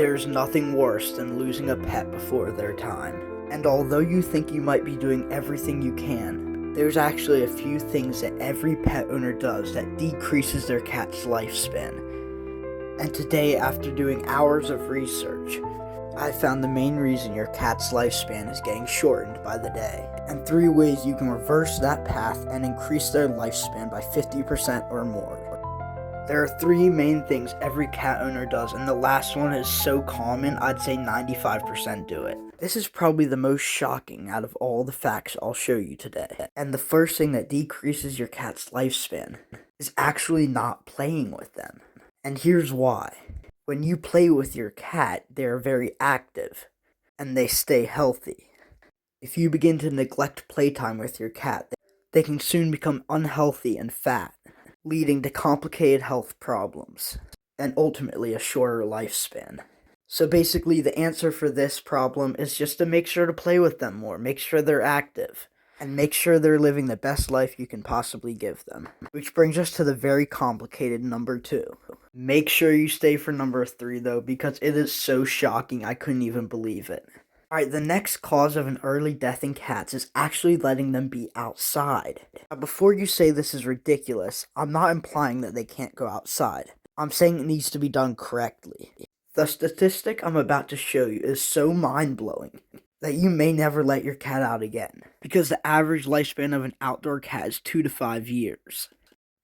There's nothing worse than losing a pet before their time. And although you think you might be doing everything you can, there's actually a few things that every pet owner does that decreases their cat's lifespan. And today, after doing hours of research, I found the main reason your cat's lifespan is getting shortened by the day, and 3 ways you can reverse that path and increase their lifespan by 50% or more. There are 3 main things every cat owner does, and the last one is so common, I'd say 95% do it. This is probably the most shocking out of all the facts I'll show you today. And the first thing that decreases your cat's lifespan is actually not playing with them. And here's why. When you play with your cat, they are very active, and they stay healthy. If you begin to neglect playtime with your cat, they can soon become unhealthy and fat, leading to complicated health problems, and ultimately a shorter lifespan. So basically, the answer for this problem is just to make sure to play with them more, make sure they're active, and make sure they're living the best life you can possibly give them. Which brings us to the very complicated number 2. Make sure you stay for number 3 though, because it is so shocking I couldn't even believe it. Alright, the next cause of an early death in cats is actually letting them be outside. Now, before you say this is ridiculous, I'm not implying that they can't go outside. I'm saying it needs to be done correctly. The statistic I'm about to show you is so mind-blowing that you may never let your cat out again, because the average lifespan of an outdoor cat is 2 to 5 years.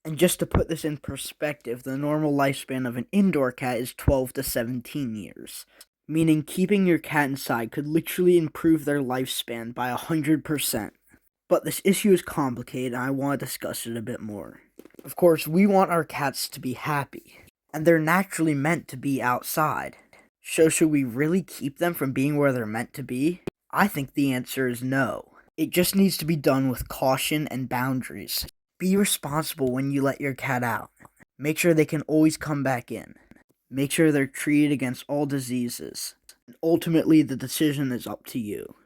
And just to put this in perspective, the normal lifespan of an indoor cat is 12 to 17 years. Meaning keeping your cat inside could literally improve their lifespan by 100%. But this issue is complicated and I want to discuss it a bit more. Of course, we want our cats to be happy, and they're naturally meant to be outside. So should we really keep them from being where they're meant to be? I think the answer is no. It just needs to be done with caution and boundaries. Be responsible when you let your cat out. Make sure they can always come back in. Make sure they're treated against all diseases. And ultimately, the decision is up to you.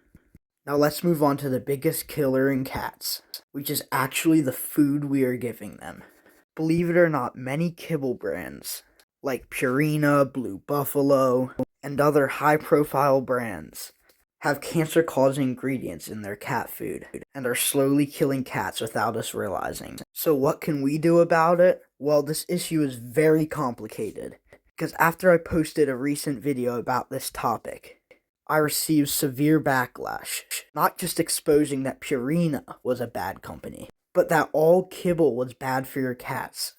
Now let's move on to the biggest killer in cats, which is actually the food we are giving them. Believe it or not, many kibble brands, like Purina, Blue Buffalo, and other high-profile brands, have cancer-causing ingredients in their cat food and are slowly killing cats without us realizing. So what can we do about it? Well, this issue is very complicated, because after I posted a recent video about this topic, I received severe backlash, not just exposing that Purina was a bad company, but that all kibble was bad for your cats.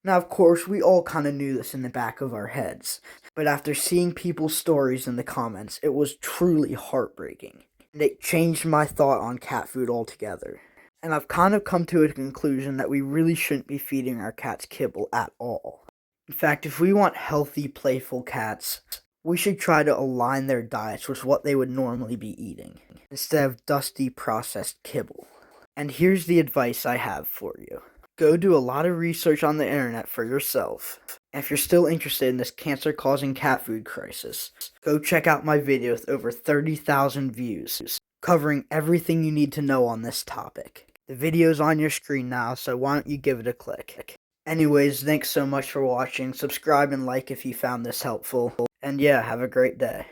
Now, of course, we all kind of knew this in the back of our heads, but after seeing people's stories in the comments, it was truly heartbreaking, and it changed my thought on cat food altogether. And I've kind of come to a conclusion that we really shouldn't be feeding our cats kibble at all. In fact, if we want healthy, playful cats, we should try to align their diets with what they would normally be eating, instead of dusty, processed kibble. And here's the advice I have for you. Go do a lot of research on the internet for yourself. And if you're still interested in this cancer-causing cat food crisis, go check out my video with over 30,000 views, covering everything you need to know on this topic. The video's on your screen now, so why don't you give it a click. Anyways, thanks so much for watching. Subscribe and like if you found this helpful. And yeah, have a great day.